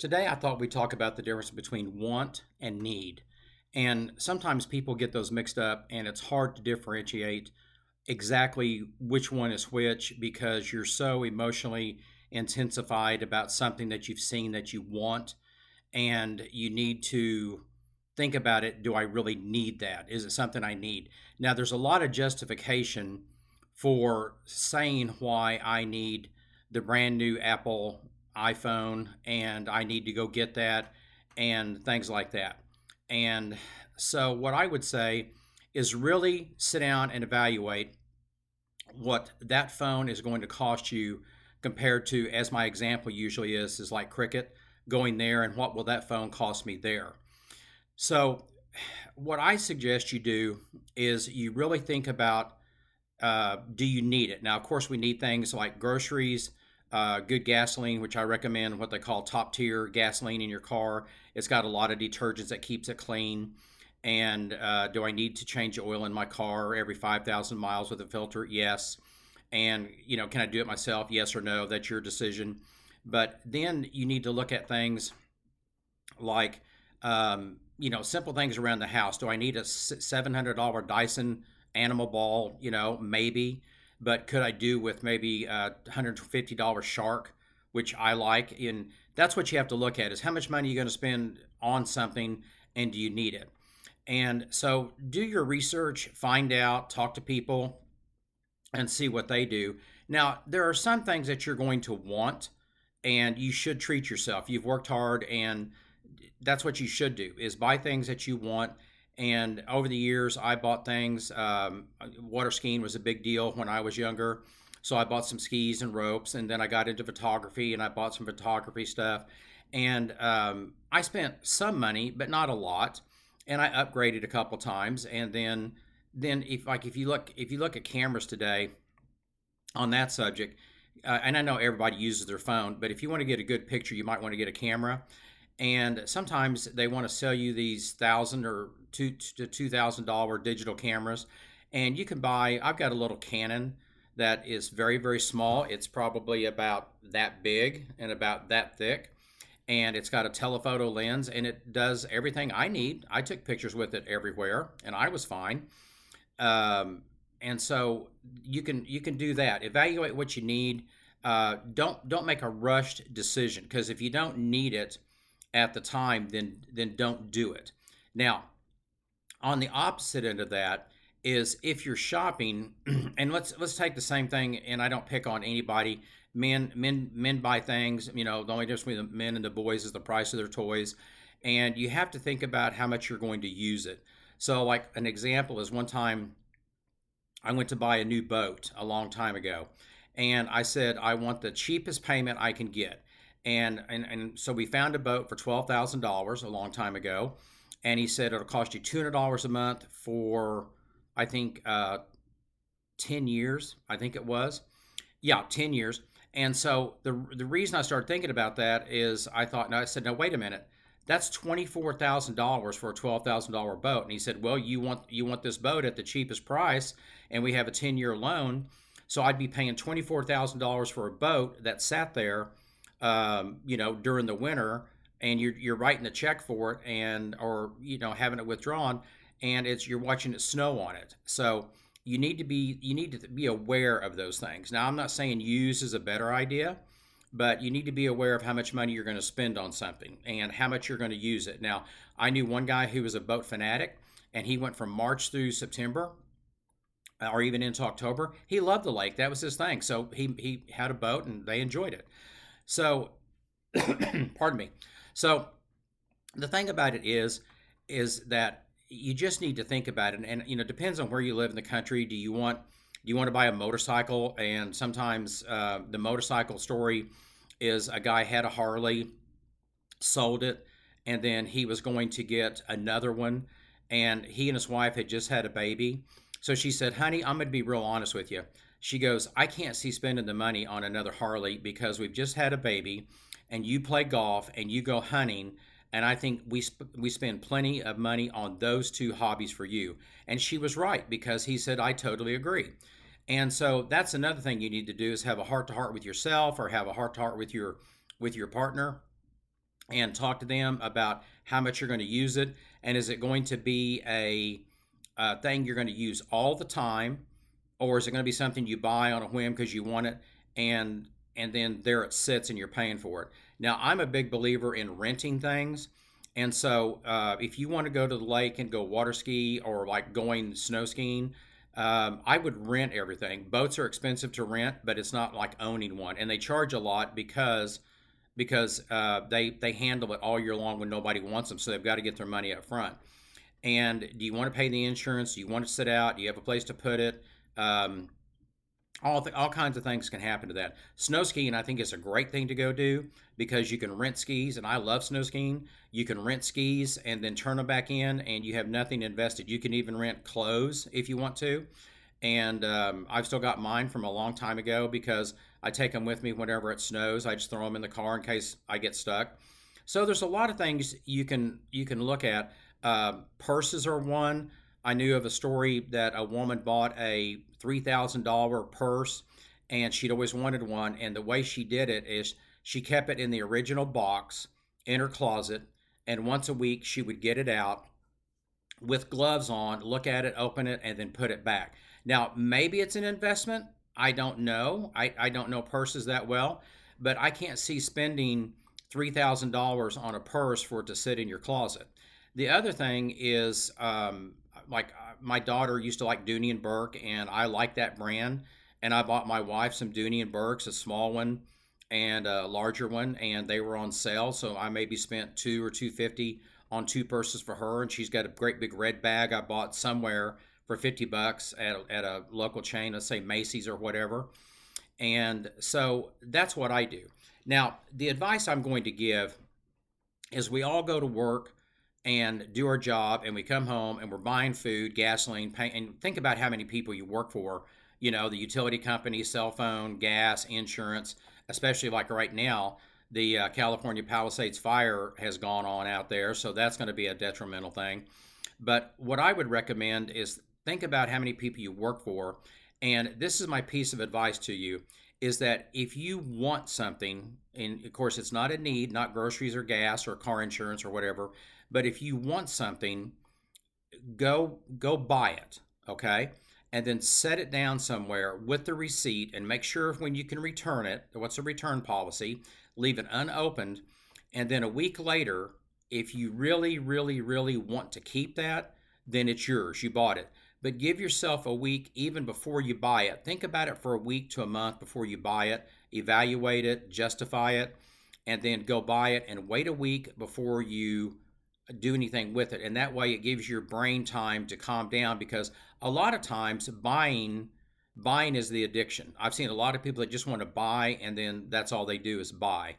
Today, I thought we'd talk about the difference between want and need. And sometimes people get those mixed up, and it's hard to differentiate exactly which one is which because you're so emotionally intensified about something that you've seen that you want, and you need to think about it. Do I really need that? Is it something I need? Now, there's a lot of justification for saying why I need the brand new Apple iPhone and I need to go get that and things like that. And so, what I would say is really sit down and evaluate what that phone is going to cost you compared to, as my example usually is like cricket, going there and what will that phone cost me there. So what I suggest you do is you really think about, do you need it? Now, of course, we need things like groceries, good gasoline, which I recommend what they call top tier gasoline in your car. It's got a lot of detergents that keeps it clean. And do I need to change oil in my car every 5,000 miles with a filter? Yes. And, can I do it myself? Yes or no? That's your decision. But then you need to look at things like, simple things around the house. Do I need a $700 Dyson animal ball? Maybe. But could I do with maybe a $150 Shark, which I like? And that's what you have to look at is how much money you're going to spend on something and do you need it? And so do your research, find out, talk to people, and see what they do. Now, there are some things that you're going to want, and you should treat yourself. You've worked hard, and that's what you should do is buy things that you want. And over the years, I bought things. Water skiing was a big deal when I was younger. So I bought some skis and ropes, and then I got into photography and I bought some photography stuff. And I spent some money, but not a lot. And I upgraded a couple times. And then if you look at cameras today on that subject, and I know everybody uses their phone, but if you want to get a good picture, you might want to get a camera. And sometimes they want to sell you these thousand or $2,000 digital cameras, and you can buy. I've got a little Canon that is very very small. It's probably about that big and about that thick, and it's got a telephoto lens, and it does everything I need. I took pictures with it everywhere, and I was fine. And so you can do that. Evaluate what you need. Don't make a rushed decision because if you don't need it at the time, then don't do it. Now, on the opposite end of that is if you're shopping, and let's take the same thing, and I don't pick on anybody. Men buy things. The only difference between the men and the boys is the price of their toys, and you have to think about how much you're going to use it. So, like an example is one time I went to buy a new boat a long time ago, and I said I want the cheapest payment I can get, and so we found a boat for $12,000 a long time ago, and he said it'll cost you $200 a month for I think 10 years. I think it was, yeah, 10 years. And so the reason I started thinking about that is I thought, no, I said, no, wait a minute. That's $24,000 for a $12,000 boat. And he said, well, you want this boat at the cheapest price, and we have a 10-year loan. So I'd be paying $24,000 for a boat that sat there, during the winter, and you're writing a check for it, and or having it withdrawn, and you're watching it snow on it. So you need to be aware of those things. Now, I'm not saying use is a better idea, but you need to be aware of how much money you're going to spend on something and how much you're going to use it. Now, I knew one guy who was a boat fanatic, and he went from March through September or even into October. He loved the lake. That was his thing. So he had a boat and they enjoyed it. So, pardon me. So the thing about it is that you just need to think about it, and it depends on where you live in the country. Do you want to buy a motorcycle? And sometimes the motorcycle story is a guy had a Harley, sold it, and then he was going to get another one, and he and his wife had just had a baby. So she said, honey, I'm going to be real honest with you. She goes, I can't see spending the money on another Harley because we've just had a baby, and you play golf and you go hunting, and I think we spend plenty of money on those two hobbies for you. And she was right because he said, I totally agree. And so that's another thing you need to do is have a heart to heart with yourself or have a heart to heart with your partner and talk to them about how much you're going to use it, and is it going to be a thing you're going to use all the time, or is it going to be something you buy on a whim because you want it, and then there it sits and you're paying for it. Now, I'm a big believer in renting things, and so if you want to go to the lake and go water ski or like going snow skiing, I would rent everything. Boats are expensive to rent, but it's not like owning one, and they charge a lot because they handle it all year long when nobody wants them, so they've got to get their money up front. And do you want to pay the insurance? Do you want to sit out? Do you have a place to put it? Um, all kinds of things can happen to that. Snow skiing, I think, is a great thing to go do because you can rent skis, and I love snow skiing. You can rent skis and then turn them back in, and you have nothing invested. You can even rent clothes if you want to. And I've still got mine from a long time ago because I take them with me whenever it snows. I just throw them in the car in case I get stuck. So there's a lot of things you can look at. Purses are one. I knew of a story that a woman bought a $3,000 purse, and she'd always wanted one. And the way she did it is she kept it in the original box in her closet, and once a week she would get it out with gloves on, look at it, open it, and then put it back. Now, maybe it's an investment. I don't know. I don't know purses that well, but I can't see spending $3,000 on a purse for it to sit in your closet. The other thing is, my daughter used to like Dooney and Burke, and I like that brand. And I bought my wife some Dooney and Burks, a small one and a larger one, and they were on sale. So I maybe spent 2 or 250 on two purses for her, and she's got a great big red bag I bought somewhere for $50 at a local chain, let's say Macy's or whatever. And so that's what I do. Now, the advice I'm going to give is we all go to work and do our job, and we come home and we're buying food, gasoline, pay, and think about how many people you work for. You know, the utility company, cell phone, gas, insurance, especially like right now, the California Palisades fire has gone on out there, so that's going to be a detrimental thing. But what I would recommend is think about how many people you work for. And this is my piece of advice to you is that if you want something, and of course it's not a need, not groceries or gas or car insurance or whatever, but if you want something, go buy it, okay? And then set it down somewhere with the receipt and make sure when you can return it, what's a return policy, leave it unopened, and then a week later, if you really, really, really want to keep that, then it's yours. You bought it. But give yourself a week even before you buy it. Think about it for a week to a month before you buy it. Evaluate it, justify it, and then go buy it and wait a week before you do anything with it. And that way it gives your brain time to calm down because a lot of times buying is the addiction. I've seen a lot of people that just want to buy and then that's all they do is buy.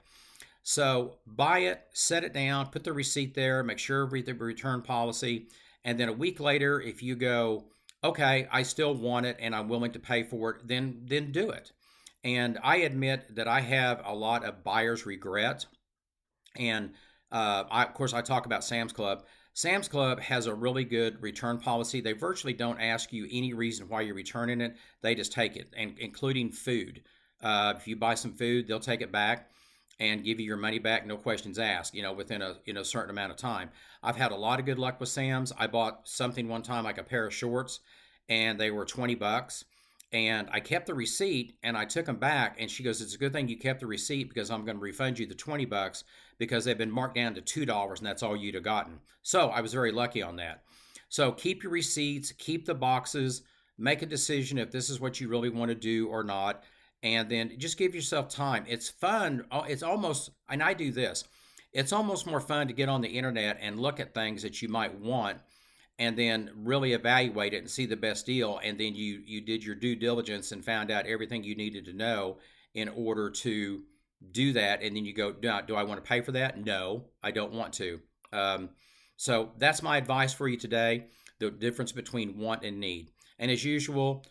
So buy it, set it down, put the receipt there, make sure read the return policy, and then a week later, if you go, okay, I still want it and I'm willing to pay for it, then do it. And I admit that I have a lot of buyer's regret, and of course, I talk about Sam's Club. Sam's Club has a really good return policy. They virtually don't ask you any reason why you're returning it. They just take it, and including food. If you buy some food, they'll take it back and give you your money back, no questions asked. Within a certain amount of time. I've had a lot of good luck with Sam's. I bought something one time like a pair of shorts, and they were $20. And I kept the receipt and I took them back. And she goes, "It's a good thing you kept the receipt because I'm going to refund you the $20 because they've been marked down to $2 and that's all you'd have gotten." So I was very lucky on that. So keep your receipts, keep the boxes, make a decision if this is what you really want to do or not. And then just give yourself time. It's fun. It's almost, and I do this, it's almost more fun to get on the internet and look at things that you might want and then really evaluate it and see the best deal, and then you did your due diligence and found out everything you needed to know in order to do that, and then you go, do I want to pay for that? No, I don't want to. um, so that's my advice for you today, the difference between want and need. And as usual,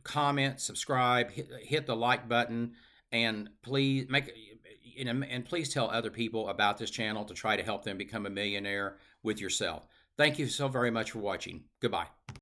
comment, subscribe, hit the like button, and please and please tell other people about this channel to try to help them become a millionaire with yourself. Thank you so very much for watching. Goodbye.